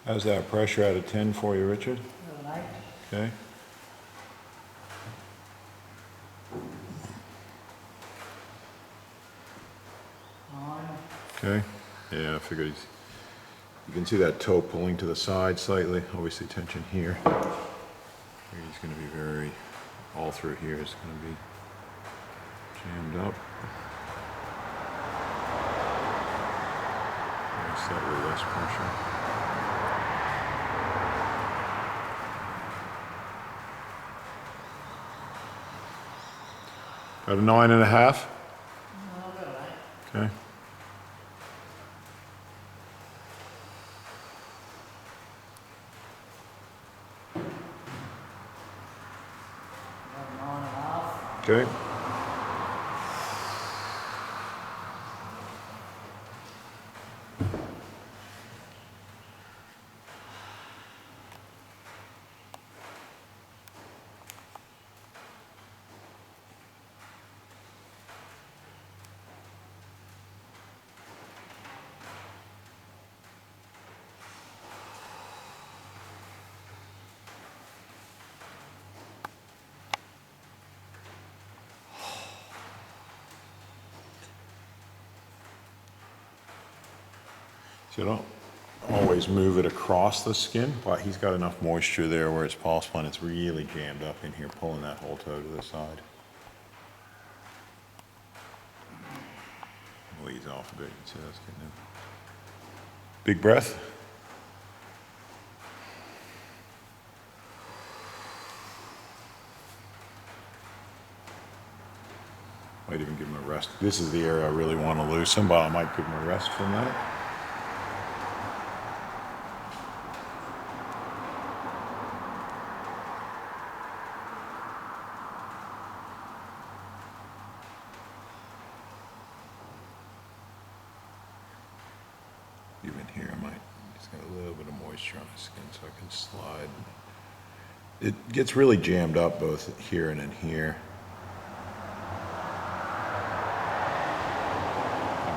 How's that pressure out of 10 for you, Richard? Okay. Okay. Yeah, I figured you can see that toe pulling to the side slightly. Obviously tension here. He's going to be very, all through here is going to be jammed up. Slightly less pressure. About a 9.5? Okay. Okay. So don't always move it across the skin, but he's got enough moisture there where it's possible and it's really jammed up in here, pulling that whole toe to the side. We'll ease off a bit, you can see that's getting in. Big breath. Might even give him a rest. This is the area I really want to loosen, but I might give him a rest for a minute. Even here, he's got a little bit of moisture on his skin, so I can slide. It gets really jammed up both here and in here.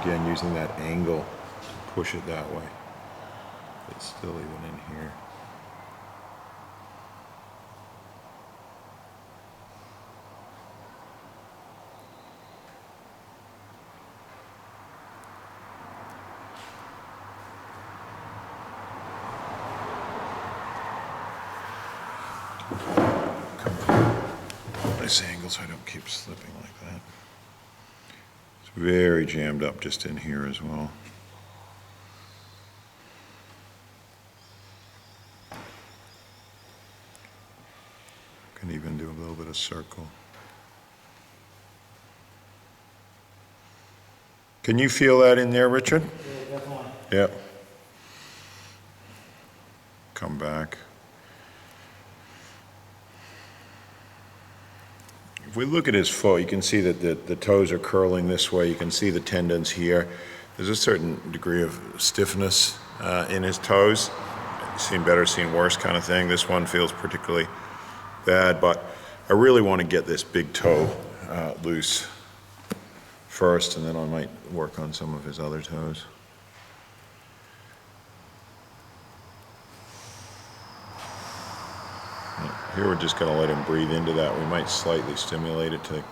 Again, using that angle to push it that way. It's still even in here. This angle so I don't keep slipping like that. It's very jammed up just in here as well. Can even do a little bit of circle. Can you feel that in there, Richard? Yeah, definitely. Yep. Come back. If we look at his foot, you can see that the toes are curling this way. You can see the tendons here. There's a certain degree of stiffness in his toes. Seen better, seen worse kind of thing. This one feels particularly bad, but I really want to get this big toe loose first, and then I might work on some of his other toes. Here we're just going to let him breathe into that. We might slightly stimulate it to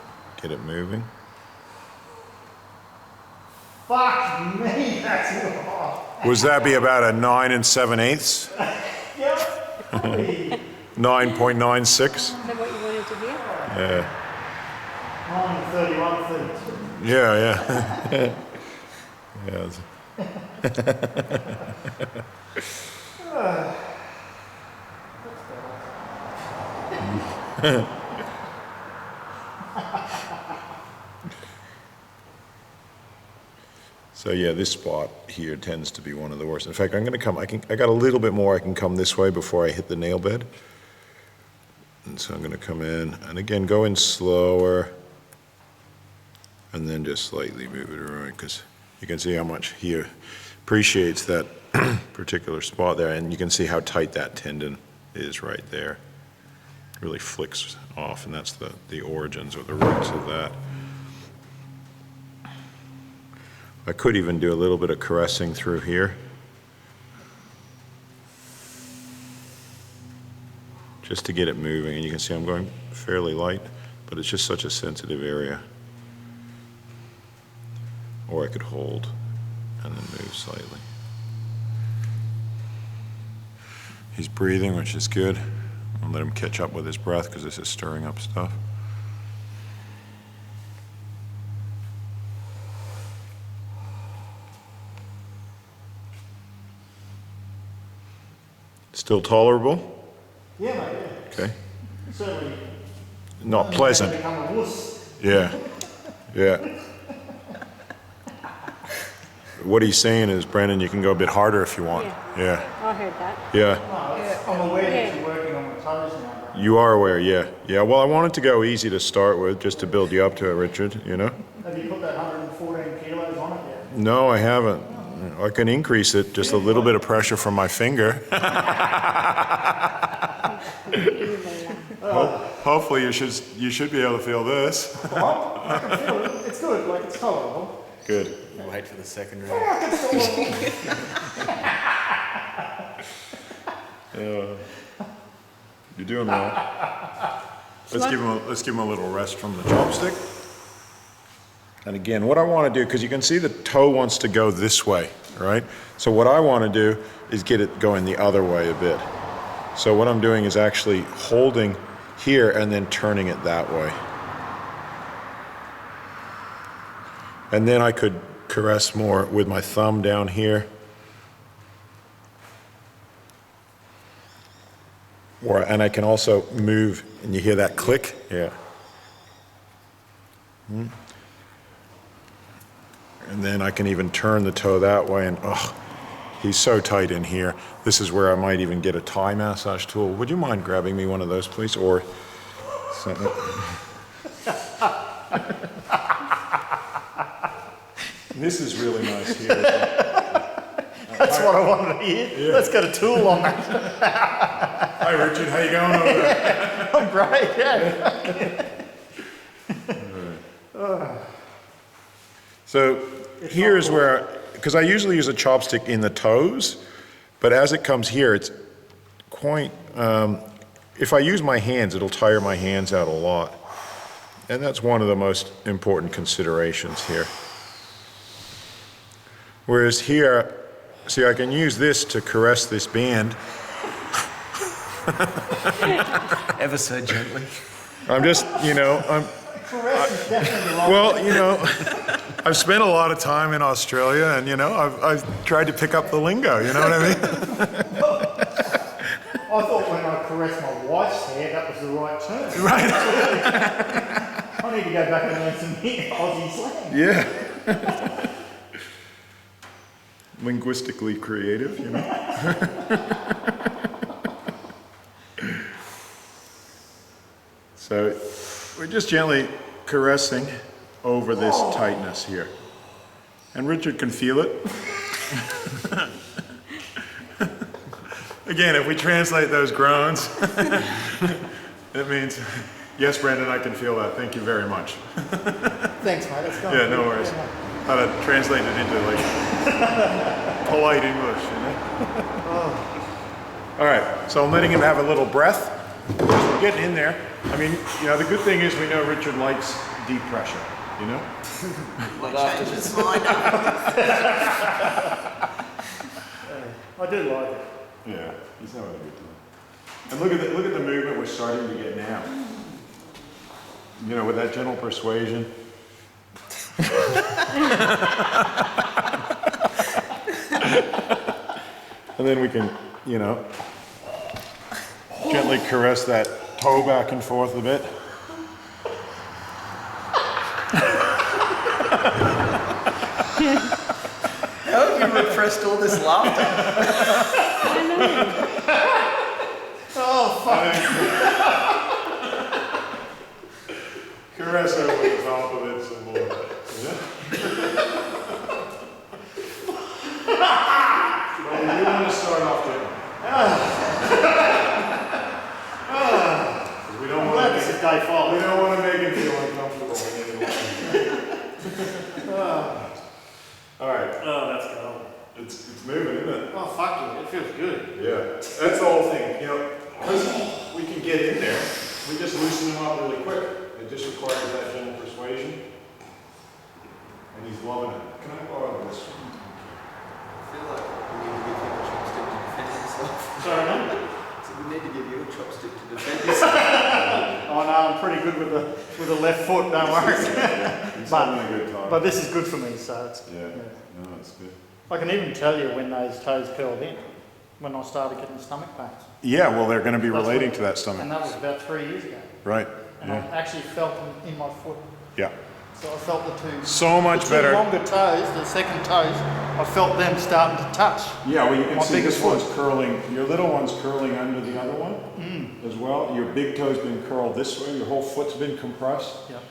get it moving. Fuck me, that's too hard. Was that be about a 9 7/8? Yep. 9.96? Is that what you wanted to hear? Yeah. 31, 32. Yeah, yeah. So yeah, this spot here tends to be one of the worst. In fact, I'm going to come, I got a little bit more I can come this way before I hit the nail bed. And so I'm going to come in, and again, go in slower, and then just slightly move it around, because you can see how much he appreciates that particular spot there, and you can see how tight that tendon is right there. It really flicks off, and that's the origins or the roots of that. I could even do a little bit of caressing through here. just to get it moving. And you can see I'm going fairly light, but it's just such a sensitive area. Or I could hold and then move slightly. He's breathing, which is good. I'll let him catch up with his breath because this is stirring up stuff. Still tolerable? Yeah, mate, yeah. Okay. Certainly. Not pleasant. Become a wuss. Yeah. Yeah. What he's saying is, Brendan, you can go a bit harder if you want. Yeah. I heard that. Yeah. No, I'm aware that you're working on my toes now, bro. You are aware, yeah. Yeah, well, I wanted to go easy to start with, just to build you up to it, Richard, you know? Have you put that 114 kilos on it yet? No, I haven't. I can increase it, just a little bit of pressure from my finger. Hopefully you should be able to feel this. What? I can feel it. It's good, like it's tolerable. Good. Wait for the second round. You're doing well. Let's give him a little rest from the chopstick. And again, what I want to do, because you can see the toe wants to go this way, right? So what I want to do is get it going the other way a bit. So what I'm doing is actually holding here and then turning it that way. And then I could caress more with my thumb down here. And I can also move, and you hear that click? Yeah. And then I can even turn the toe that way, and oh, he's so tight in here. This is where I might even get a Thai massage tool. Would you mind grabbing me one of those, please? Or something. This is really nice here. That's what I wanted to hear. Yeah. Let's get a tool on that. Hi, Richard. How you going over there? I'm great, yeah. So here's where, because I usually use a chopstick in the toes, but as it comes here, it's quite, if I use my hands, it'll tire my hands out a lot. And that's one of the most important considerations here. Whereas here, see, I can use this to caress this band. Ever so gently. I'm just, Caress is definitely the wrong. well, I've spent a lot of time in Australia, and I've tried to pick up the lingo. You know what I mean? I thought when I caressed my wife's hair, that was the right term. Right. I need to go back and learn some Aussie slang. Yeah. Linguistically creative, So we're just gently caressing over this tightness here. And Richard can feel it. Again, if we translate those groans, it means, yes, Brandon, I can feel that. Thank you very much. Thanks, mate. Let's go. Yeah, no worries. How to translate it into polite English, All right, so I'm letting him have a little breath. We're getting in there. I mean, the good thing is we know Richard likes deep pressure, Change his mind. I do like it. Yeah, he's having a good time. And look at the movement we're starting to get now. With that gentle persuasion. And then we can, gently caress that toe back and forth a bit. How have you repressed all this laughter? Oh, fuck. Caress over the top of it some more. Well, we do want to start off there. We don't I'm want glad to this is make, day we 5. don't want to make him feel uncomfortable anymore. All right, Oh, that's cool. it's moving, isn't it? Oh, fuck you. It feels good. Yeah, that's the whole thing, because we can get in there. We just loosen him up really quick. It just requires that gentle persuasion. And he's loving it. Can I borrow this one? I feel like we need to give him a chopstick to defend himself. Sorry, man? So we need to give you a chopstick to defend yourself. Oh no, I'm pretty good with the left foot, don't worry. He's having a good time. But this is good for me, so it's Yeah, no, it's good. I can even tell you when those toes curled in, when I started getting stomach pains. Yeah, well, they're going to be That's relating what- to that stomach. And that was about 3 years ago. Right, And I yeah. actually felt them in my foot. Yeah. So I felt the two. So much the better. two longer toes, the second toes, I felt them starting to touch. Yeah, well, you can My see biggest this one's curling, your little one's curling under the other one as well. Your big toe's been curled this way, your whole foot's been compressed. Yep.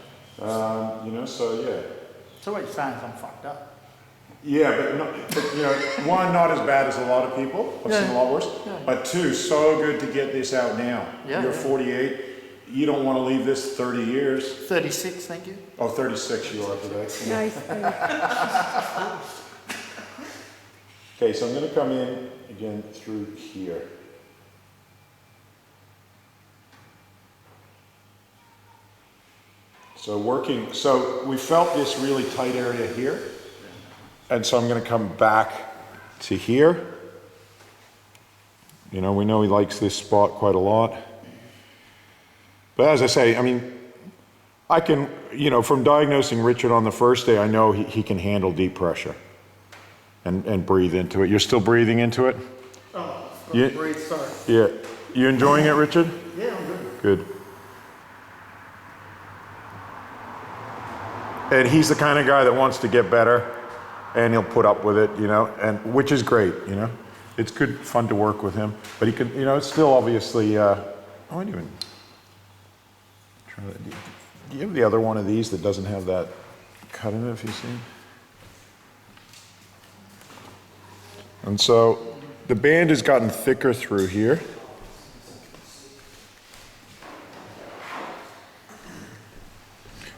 You know, so yeah. So what you're saying is I'm fucked up. Yeah, but you know, one, not as bad as a lot of people. I've seen a lot worse. Yeah. But two, so good to get this out now. Yeah, You're yeah. 48. You don't want to leave this 30 years. 36, thank you. Oh, 36 you are today. Nice. Okay, so I'm going to come in again through here. So we felt this really tight area here. And so I'm going to come back to here. You know, we know he likes this spot quite a lot. But as I say, I mean, I can, you know, from diagnosing Richard on the first day, I know he can handle deep pressure and breathe into it. You're still breathing into it? Oh, Yeah. breathe, sorry. Yeah. You enjoying it, Richard? Yeah, I'm good. Good. And he's the kind of guy that wants to get better, and he'll put up with it, you know, and which is great, you know. It's good fun to work with him, but he can, you know, it's still obviously. I wouldn't even try that. Do you have the other one of these that doesn't have that cut in it? If you see. And so the band has gotten thicker through here.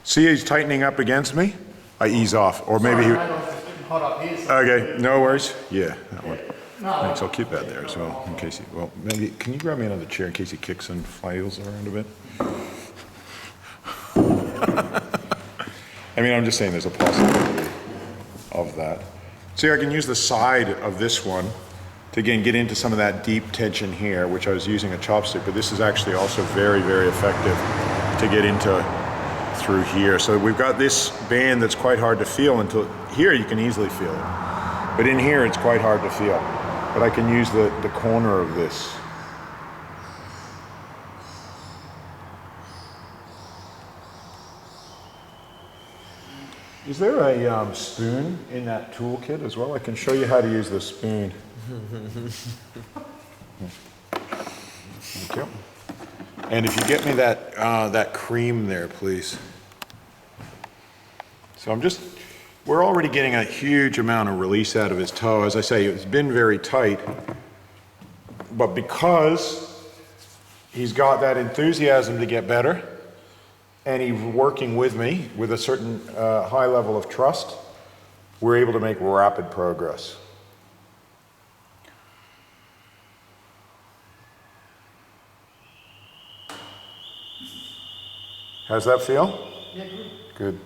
See, he's tightening up against me. I ease off, or maybe he. Sorry, mate, I was just getting hot up here. So Okay, no worries. Yeah, that one. No, Thanks, I'll keep that there as well, in case he, well, maybe, can you grab me another chair in case he kicks and flails around a bit? I mean, I'm just saying there's a possibility of that. See, I can use the side of this one to again get into some of that deep tension here, which I was using a chopstick, but this is actually also very, very effective to get into through here. So we've got this band that's quite hard to feel until here you can easily feel it. But in here it's quite hard to feel. But I can use the corner of this. Is there a spoon in that toolkit as well? I can show you how to use the spoon. Thank you. And if you get me that that cream there, please. So we're already getting a huge amount of release out of his toe. As I say, it's been very tight, but because he's got that enthusiasm to get better, and he's working with me with a certain high level of trust, we're able to make rapid progress. How's that feel? yeah, good. Good.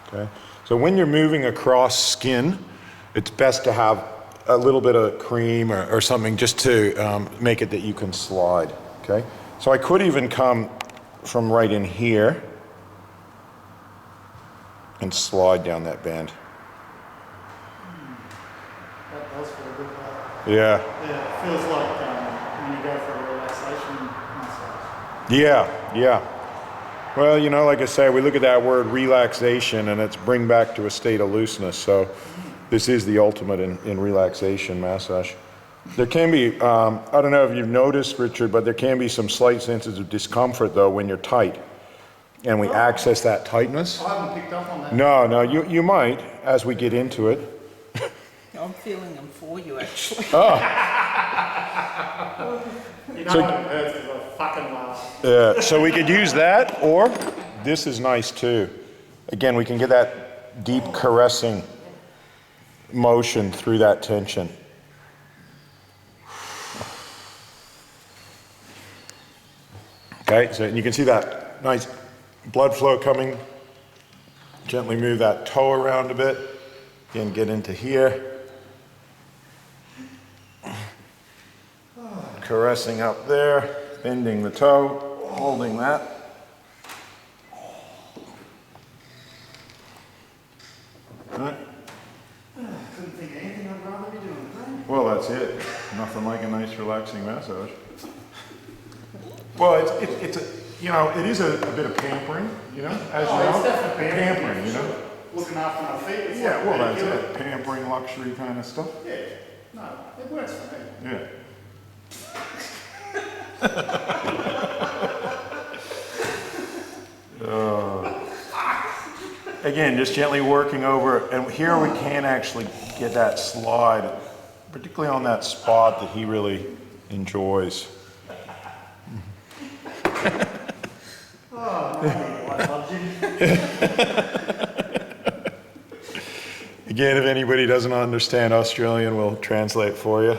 Okay. So when you're moving across skin, it's best to have a little bit of cream or something just to make it that you can slide. Okay. So I could even come from right in here and slide down that band. That does feel good. Yeah. Yeah, it feels like when you go for a relaxation massage. Yeah, yeah. Well, you know, like I say, we look at that word relaxation and it's bring back to a state of looseness. So this is the ultimate in relaxation massage. There can be, I don't know if you've noticed, Richard, but there can be some slight senses of discomfort though when you're tight and we access that tightness. I haven't picked up on that. No, you might as we get into it. I'm feeling them for you, actually. You know So- what it hurts because I fucking laugh. Yeah, so we could use that, or this is nice too. Again, we can get that deep caressing motion through that tension. Okay, so you can see that nice blood flow coming. Gently move that toe around a bit. Again, get into here. Caressing up there, bending the toe, holding that. Couldn't think of anything I'd rather be doing. Well, that's it. Nothing like a nice relaxing massage. Well, it's a, you know, it is a bit of pampering, you know, as you know. It's definitely Pampering, you know. Looking after my feet. It's Yeah, like well, that's pedicure. it. Pampering, luxury kind of stuff. Yeah, no, it works for me. Yeah. Again, just gently working over, and here we can actually get that slide, particularly on that spot that he really enjoys. Oh, no, I love you. Again, if anybody doesn't understand Australian, we'll translate for you.